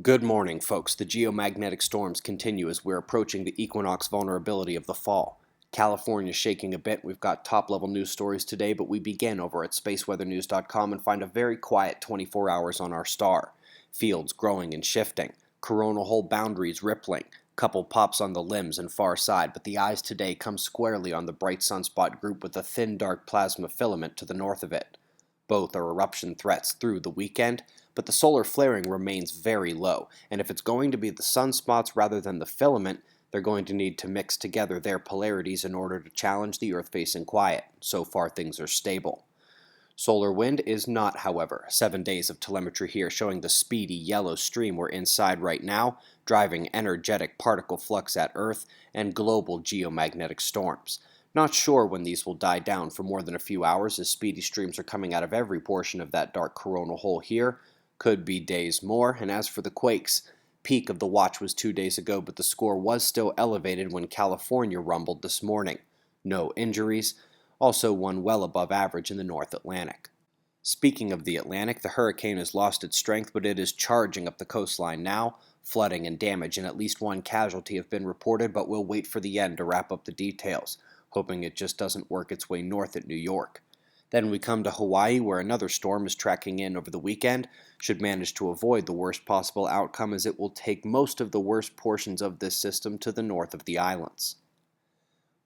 Good morning, folks. The geomagnetic storms continue as we're approaching the equinox vulnerability of the fall. California's shaking a bit. We've got top-level news stories today, but we begin over at spaceweathernews.com and find a very quiet 24 hours on our star. Fields growing and shifting, coronal hole boundaries rippling, couple pops on the limbs and far side, but the eyes today come squarely on the bright sunspot group with a thin dark plasma filament to the north of it. Both are eruption threats through the weekend, but the solar flaring remains very low, and if it's going to be the sunspots rather than the filament, they're going to need to mix together their polarities in order to challenge the Earth-facing quiet. So far, things are stable. Solar wind is not, however. 7 days of telemetry here showing the speedy yellow stream we're inside right now, driving energetic particle flux at Earth and global geomagnetic storms. Not sure when these will die down for more than a few hours, as speedy streams are coming out of every portion of that dark coronal hole here. Could be days more. And as for the quakes, peak of the watch was 2 days ago, but the score was still elevated when California rumbled this morning. No injuries. Also one well above average in the North Atlantic. Speaking of the Atlantic, the hurricane has lost its strength, but it is charging up the coastline now. Flooding and damage and at least one casualty have been reported, but we'll wait for the end to wrap up the details, hoping it just doesn't work its way north at New York. Then we come to Hawaii, where another storm is tracking in over the weekend. Should manage to avoid the worst possible outcome, as it will take most of the worst portions of this system to the north of the islands.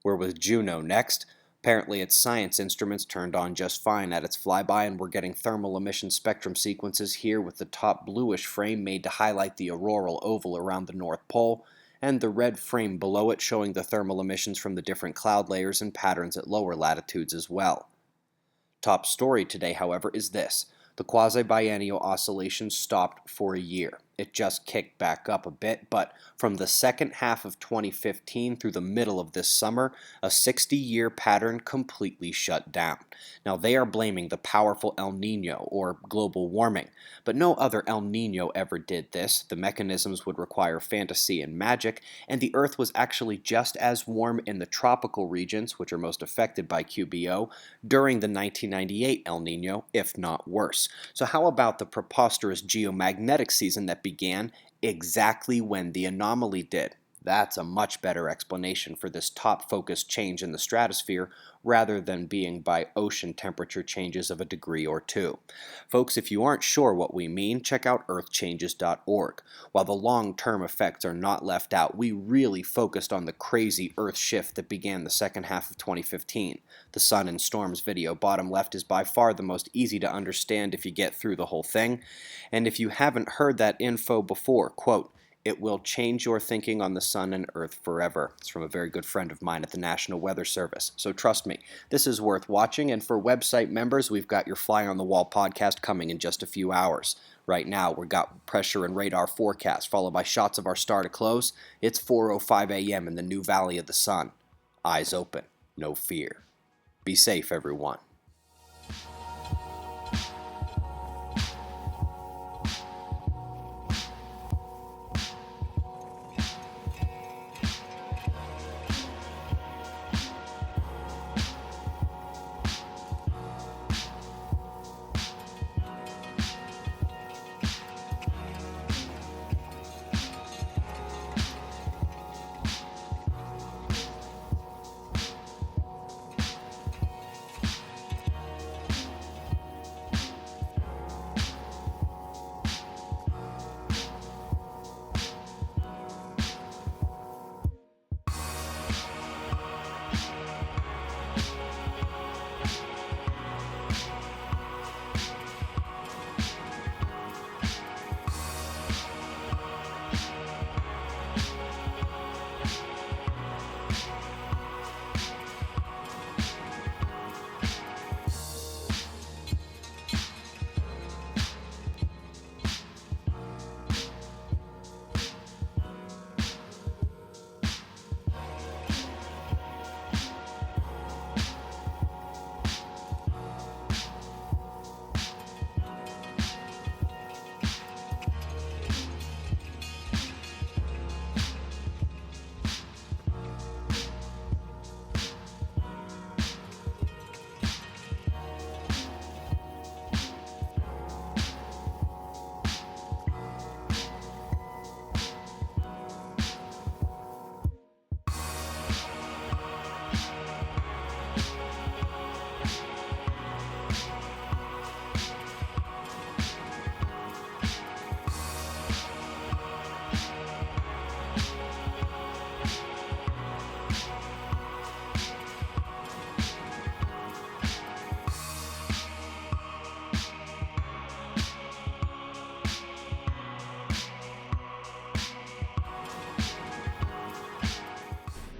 We're with Juno next. Apparently its science instruments turned on just fine at its flyby, and we're getting thermal emission spectrum sequences here with the top bluish frame made to highlight the auroral oval around the North Pole, and the red frame below it showing the thermal emissions from the different cloud layers and patterns at lower latitudes as well. Top story today, however, is this. The quasi-biennial oscillation stopped for a year. It just kicked back up a bit, but from the second half of 2015 through the middle of this summer, a 60-year pattern completely shut down. Now, they are blaming the powerful El Niño, or global warming, but no other El Niño ever did this. The mechanisms would require fantasy and magic, and the Earth was actually just as warm in the tropical regions, which are most affected by QBO, during the 1998 El Niño, if not worse. So how about the preposterous geomagnetic season that began exactly when the anomaly did? That's a much better explanation for this top-focused change in the stratosphere rather than being by ocean temperature changes of a degree or two. Folks, if you aren't sure what we mean, check out earthchanges.org. While the long-term effects are not left out, we really focused on the crazy Earth shift that began the second half of 2015. The Sun and Storms video, bottom left, is by far the most easy to understand if you get through the whole thing. And if you haven't heard that info before, quote, "It will change your thinking on the sun and earth forever." It's from a very good friend of mine at the National Weather Service. So trust me, this is worth watching, and for website members, we've got your Fly on the Wall podcast coming in just a few hours. Right now, we've got pressure and radar forecast, followed by shots of our star to close. It's 4:05 a.m. in the new Valley of the Sun. Eyes open, no fear. Be safe, everyone.